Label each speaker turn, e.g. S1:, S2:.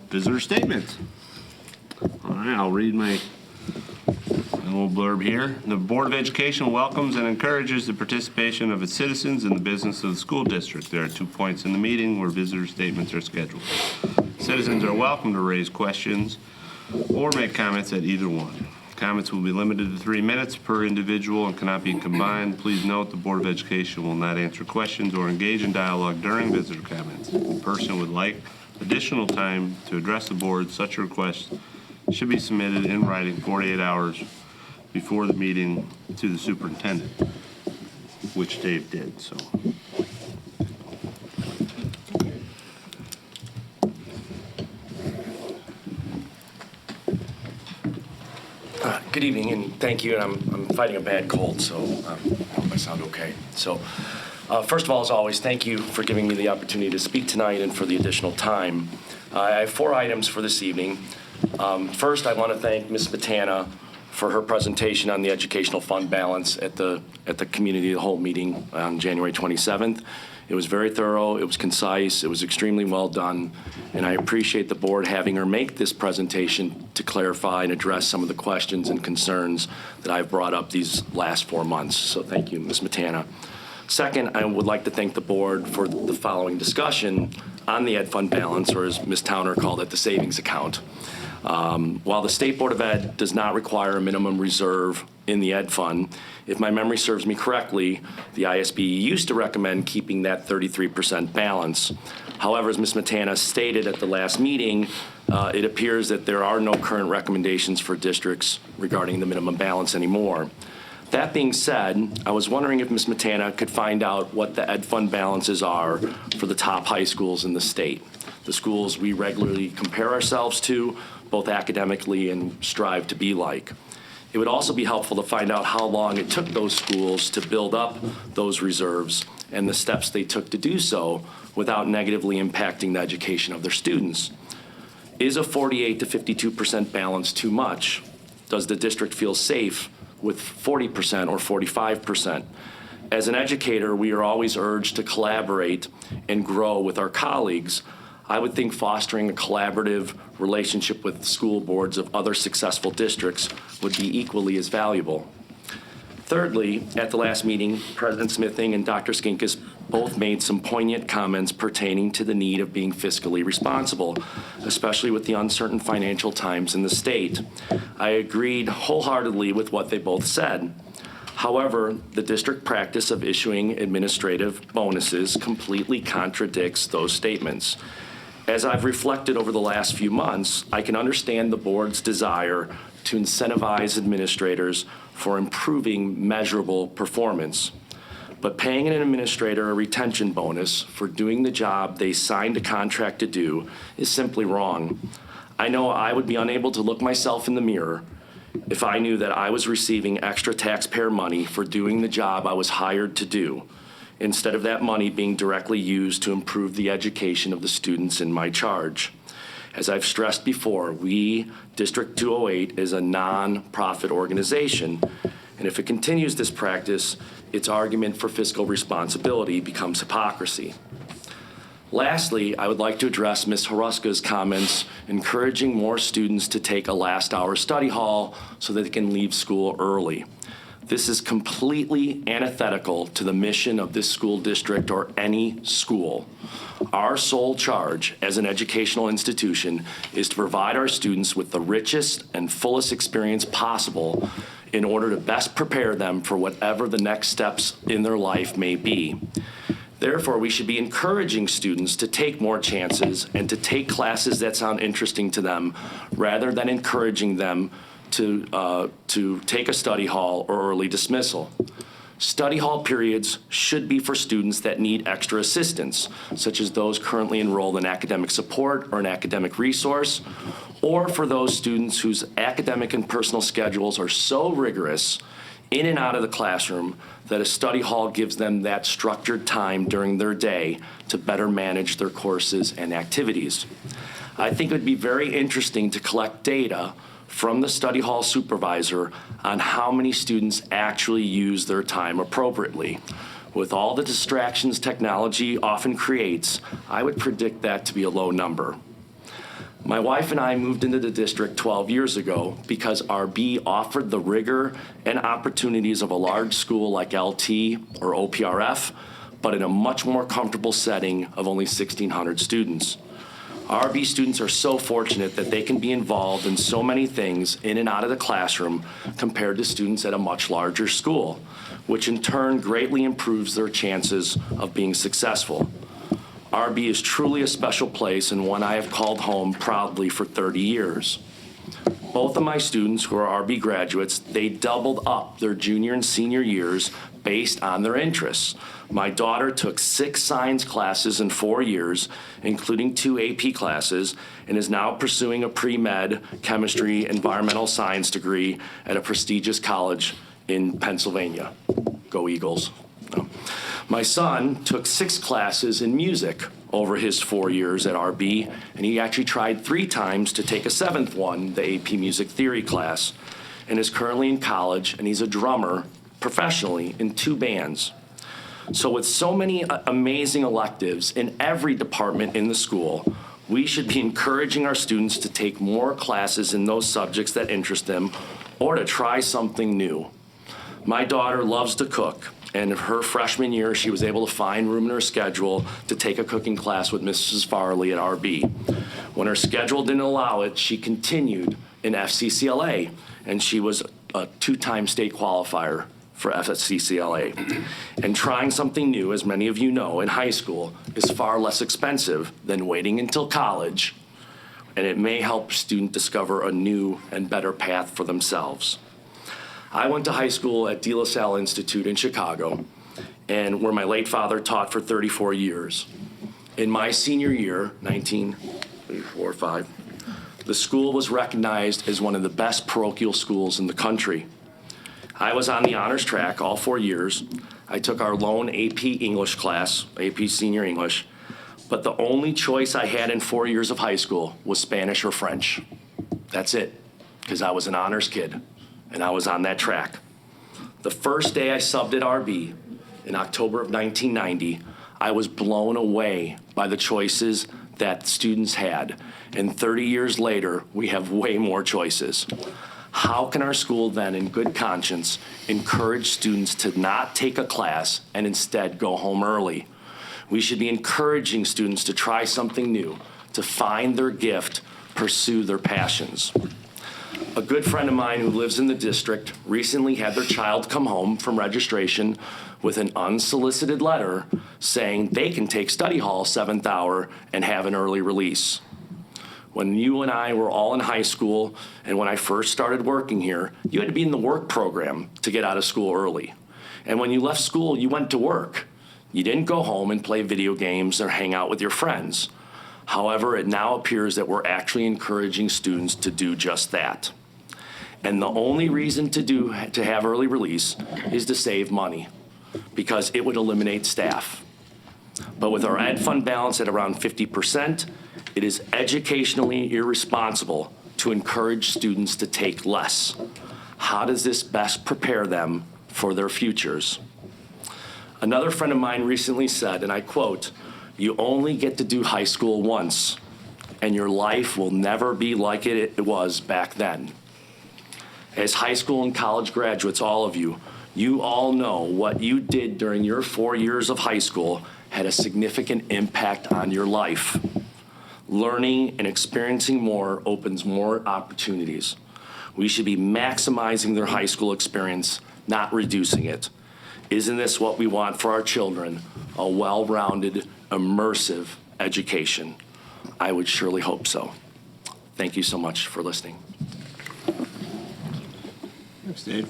S1: Visitor statements. All right, I'll read my little blurb here. The Board of Education welcomes and encourages the participation of its citizens in the business of the school district. There are 2 points in the meeting where visitor statements are scheduled. Citizens are welcome to raise questions or make comments at either one. Comments will be limited to 3 minutes per individual and cannot be combined. Please note the Board of Education will not answer questions or engage in dialogue during visitor comments. If a person would like additional time to address the board, such a request should be submitted in writing 48 hours before the meeting to the superintendent, which Dave did. So.
S2: Good evening, and thank you. And I'm fighting a bad cold, so I hope I sound okay. So, first of all, as always, thank you for giving me the opportunity to speak tonight and for the additional time. I have 4 items for this evening. First, I want to thank Ms. Matana for her presentation on the educational fund balance at the community of the whole meeting on January 27th. It was very thorough, it was concise, it was extremely well done, and I appreciate the board having her make this presentation to clarify and address some of the questions and concerns that I've brought up these last 4 months. So thank you, Ms. Matana. Second, I would like to thank the board for the following discussion on the ed fund balance, or as Ms. Towner called it, the savings account. While the State Board of Ed does not require a minimum reserve in the ed fund, if my memory serves me correctly, the ISB used to recommend keeping that 33% balance. However, as Ms. Matana stated at the last meeting, it appears that there are no current recommendations for districts regarding the minimum balance anymore. That being said, I was wondering if Ms. Matana could find out what the ed fund balances are for the top high schools in the state, the schools we regularly compare ourselves to, both academically and strive to be like. It would also be helpful to find out how long it took those schools to build up those reserves and the steps they took to do so without negatively impacting the education of their students. Is a 48 to 52% balance too much? Does the district feel safe with 40% or 45%? As an educator, we are always urged to collaborate and grow with our colleagues. I would think fostering a collaborative relationship with school boards of other successful districts would be equally as valuable. Thirdly, at the last meeting, President Smithing and Dr. Skinkis both made some poignant comments pertaining to the need of being fiscally responsible, especially with the uncertain financial times in the state. I agreed wholeheartedly with what they both said. However, the district practice of issuing administrative bonuses completely contradicts those statements. As I've reflected over the last few months, I can understand the board's desire to incentivize administrators for improving measurable performance. But paying an administrator a retention bonus for doing the job they signed a contract to do is simply wrong. I know I would be unable to look myself in the mirror if I knew that I was receiving extra taxpayer money for doing the job I was hired to do, instead of that money being directly used to improve the education of the students in my charge. As I've stressed before, we, District 208, is a non-profit organization, and if it continues this practice, its argument for fiscal responsibility becomes hypocrisy. Lastly, I would like to address Ms. Haruska's comments encouraging more students to take a last hour study hall so that they can leave school early. This is completely antithetical to the mission of this school district or any school. Our sole charge as an educational institution is to provide our students with the richest and fullest experience possible in order to best prepare them for whatever the next steps in their life may be. Therefore, we should be encouraging students to take more chances and to take classes that sound interesting to them rather than encouraging them to take a study hall or early dismissal. Study hall periods should be for students that need extra assistance, such as those currently enrolled in academic support or an academic resource, or for those students whose academic and personal schedules are so rigorous in and out of the classroom that a study hall gives them that structured time during their day to better manage their courses and activities. I think it would be very interesting to collect data from the study hall supervisor on how many students actually use their time appropriately. With all the distractions technology often creates, I would predict that to be a low number. My wife and I moved into the district 12 years ago because RB offered the rigor and opportunities of a large school like LT or OPRF, but in a much more comfortable setting of only 1,600 students. RB students are so fortunate that they can be involved in so many things in and out of the classroom compared to students at a much larger school, which in turn greatly improves their chances of being successful. RB is truly a special place and one I have called home proudly for 30 years. Both of my students who are RB graduates, they doubled up their junior and senior years based on their interests. My daughter took 6 science classes in 4 years, including 2 AP classes, and is now pursuing a pre-med chemistry environmental science degree at a prestigious college in Pennsylvania. Go Eagles. No. My son took 6 classes in music over his 4 years at RB, and he actually tried 3 times to take a 7th one, the AP Music Theory class, and is currently in college, and he's a drummer professionally in 2 bands. So with so many amazing electives in every department in the school, we should be encouraging our students to take more classes in those subjects that interest them or to try something new. My daughter loves to cook, and her freshman year, she was able to find room in her schedule to take a cooking class with Mrs. Farley at RB. When her schedule didn't allow it, she continued in FCCLA, and she was a 2-time state qualifier for FCCLA. And trying something new, as many of you know, in high school is far less expensive than waiting until college, and it may help a student discover a new and better path for themselves. I went to high school at De La Salle Institute in Chicago, and where my late father taught for 34 years. In my senior year, 1984-5, the school was recognized as one of the best parochial schools in the country. I was on the honors track all 4 years. I took our lone AP English class, AP Senior English, but the only choice I had in 4 years of high school was Spanish or French. That's it, because I was an honors kid, and I was on that track. The first day I subbed at RB in October of 1990, I was blown away by the choices that students had. And 30 years later, we have way more choices. How can our school then, in good conscience, encourage students to not take a class and instead go home early? We should be encouraging students to try something new, to find their gift, pursue their passions. A good friend of mine who lives in the district recently had their child come home from registration with an unsolicited letter saying they can take study hall 7th hour and have an early release. When you and I were all in high school, and when I first started working here, you had to be in the work program to get out of school early. And when you left school, you went to work. You didn't go home and play video games or hang out with your friends. However, it now appears that we're actually encouraging students to do just that. And the only reason to have early release is to save money, because it would eliminate staff. But with our ed fund balance at around 50%, it is educationally irresponsible to encourage students to take less. How does this best prepare them for their futures? Another friend of mine recently said, and I quote, "You only get to do high school once, and your life will never be like it was back then." As high school and college graduates, all of you, you all know what you did during your 4 years of high school had a significant impact on your life. Learning and experiencing more opens more opportunities. We should be maximizing their high school experience, not reducing it. Isn't this what we want for our children? A well-rounded, immersive education? I would surely hope so. Thank you so much for listening.
S1: Thanks, Dave.